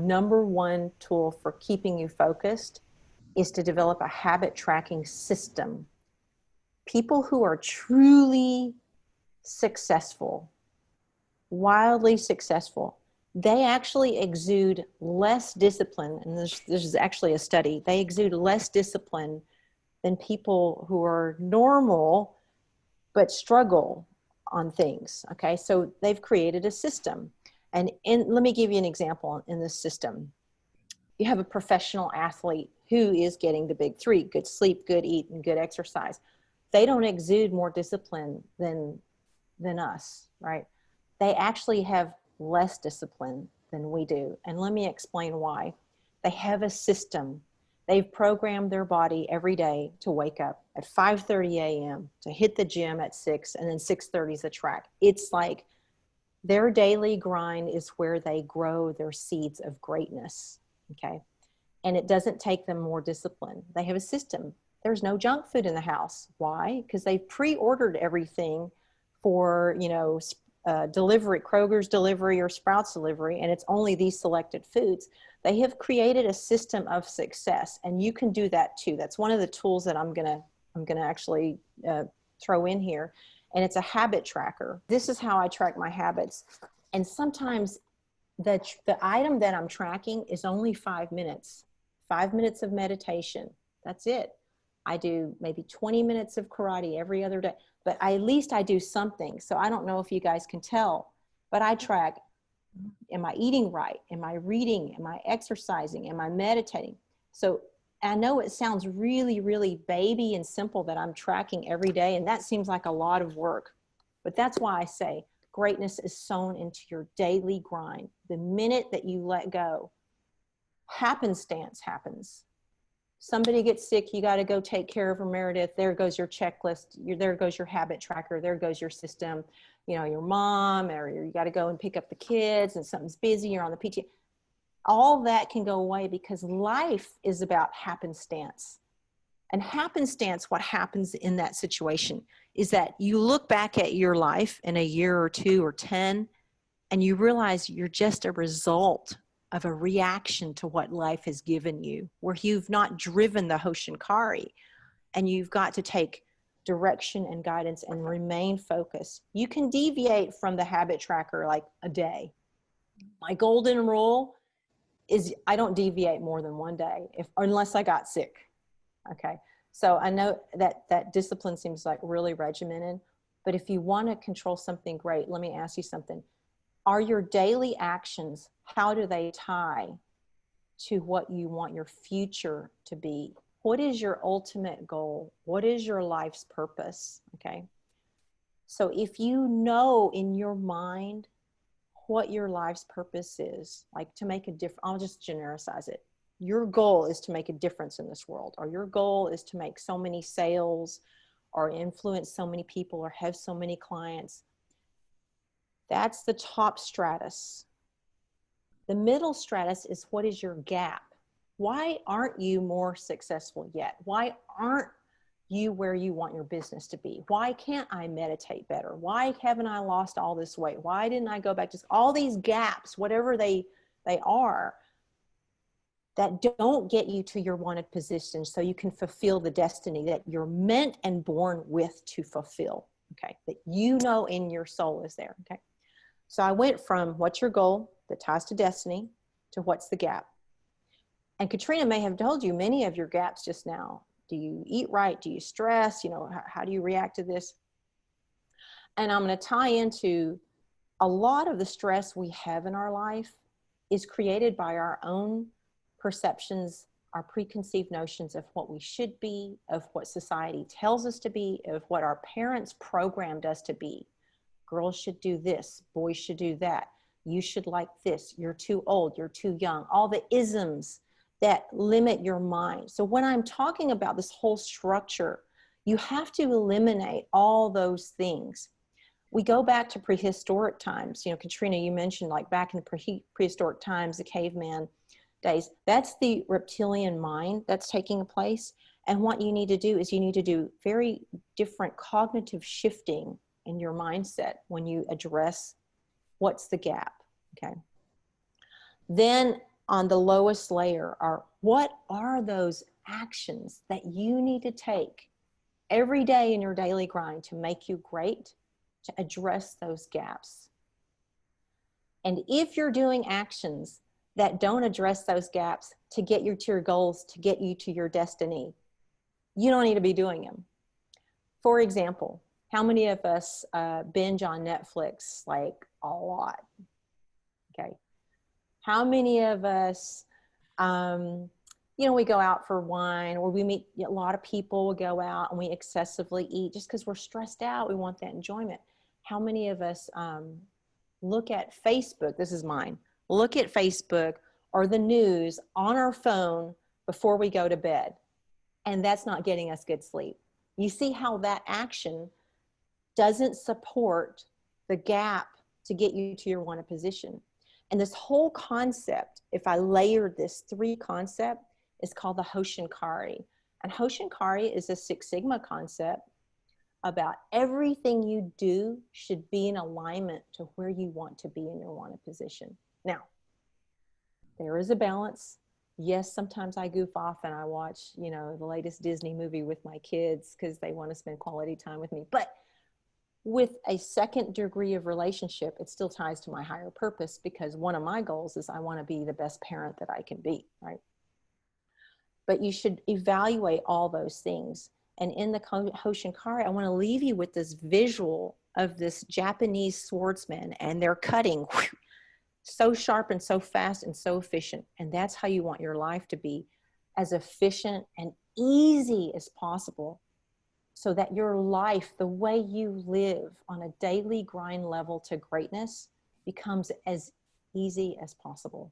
number one tool for keeping you focused is to develop a habit tracking system. People who are truly successful, wildly successful, they actually exude less discipline. And this is actually a study. They exude less discipline than people who are normal but struggle on things. Okay, so they've created a system. And let me give you an example in this system. You have a professional athlete who is getting the big three: good sleep, good eat, and good exercise. They don't exude more discipline than us, right? They actually have less discipline than we do. And let me explain why. They have a system. They've programmed their body every day to wake up at 5:30 a.m., to hit the gym at 6, and then 6:30 is the track. It's like their daily grind is where they grow their seeds of greatness, okay? And it doesn't take them more discipline. They have a system. There's no junk food in the house. Why? Because they've pre-ordered everything for, delivery, Kroger's delivery or Sprouts delivery, and it's only these selected foods. They have created a system of success, and you can do that too. That's one of the tools that I'm gonna actually throw in here, and it's a habit tracker. This is how I track my habits, and sometimes the item that I'm tracking is only 5 minutes. 5 minutes of meditation. That's it. I do maybe 20 minutes of karate every other day, but at least I do something. So I don't know if you guys can tell, but I track, am I eating right? Am I reading? Am I exercising? Am I meditating? So I know it sounds really, really baby and simple that I'm tracking every day, and that seems like a lot of work, but that's why I say greatness is sewn into your daily grind. The minute that you let go, happenstance happens. Somebody gets sick, you got to go take care of her, Meredith. There goes your checklist. There goes your habit tracker. There goes your system. Your mom, or you got to go and pick up the kids, and something's busy, you're on the PTA. All that can go away because life is about happenstance. And happenstance, what happens in that situation is that you look back at your life in a year or 2 or 10, and you realize you're just a result of a reaction to what life has given you, where you've not driven the Hoshinkari, and you've got to take direction and guidance and remain focused. You can deviate from the habit tracker like a day. My golden rule is I don't deviate more than 1 day unless I got sick. Okay. So I know that discipline seems like really regimented, but if you want to control something great, let me ask you something. Are your daily actions, how do they tie to what you want your future to be? What is your ultimate goal? What is your life's purpose? Okay. So if you know in your mind what your life's purpose is, like to make a difference, I'll just genericize it. Your goal is to make a difference in this world, or your goal is to make so many sales or influence so many people or have so many clients. That's the top stratus. The middle stratus is what is your gap? Why aren't you more successful yet? Why aren't you where you want your business to be? Why can't I meditate better? Why haven't I lost all this weight? Why didn't I go back to all these gaps, whatever they are, that don't get you to your wanted position so you can fulfill the destiny that you're meant and born with to fulfill, okay? That in your soul is there, okay? So I went from what's your goal that ties to destiny to what's the gap. And Katrina may have told you many of your gaps just now. Do you eat right? Do you stress? How do you react to this? And I'm going to tie into a lot of the stress we have in our life is created by our own perceptions, our preconceived notions of what we should be, of what society tells us to be, of what our parents programmed us to be. Girls should do this, boys should do that. You should like this, you're too old, you're too young. All the isms that limit your mind. So when I'm talking about this whole structure, you have to eliminate all those things. We go back to prehistoric times. Katrina, you mentioned like back in the prehistoric times, the caveman days. That's the reptilian mind that's taking place. And what you need to do is you need to do very different cognitive shifting in your mindset when you address what's the gap, okay? Then on the lowest layer are, what are those actions that you need to take every day in your daily grind to make you great, to address those gaps? And if you're doing actions that don't address those gaps to get you to your goals, to get you to your destiny, you don't need to be doing them. For example, how many of us binge on Netflix? Like a lot. Okay. How many of us, we go out for wine, or we meet a lot of people, we go out and we excessively eat just because we're stressed out. We want that enjoyment. How many of us look at Facebook? This is mine. Look at Facebook or the news on our phone before we go to bed. And that's not getting us good sleep. You see how that action doesn't support the gap to get you to your wanted position. And this whole concept, if I layered this 3 concept, is called the Hoshinkari. And Hoshinkari is a Six Sigma concept about everything you do should be in alignment to where you want to be in your wanted position. Now, there is a balance. Yes, sometimes I goof off and I watch, the latest Disney movie with my kids because they want to spend quality time with me. But with a second degree of relationship, it still ties to my higher purpose, because one of my goals is I want to be the best parent that I can be, right? But you should evaluate all those things. And in the Hoshinkari, I want to leave you with this visual of this Japanese swordsman, and they're cutting so sharp and so fast and so efficient. And that's how you want your life to be, as efficient and easy as possible, so that your life, the way you live on a daily grind level to greatness, becomes as easy as possible.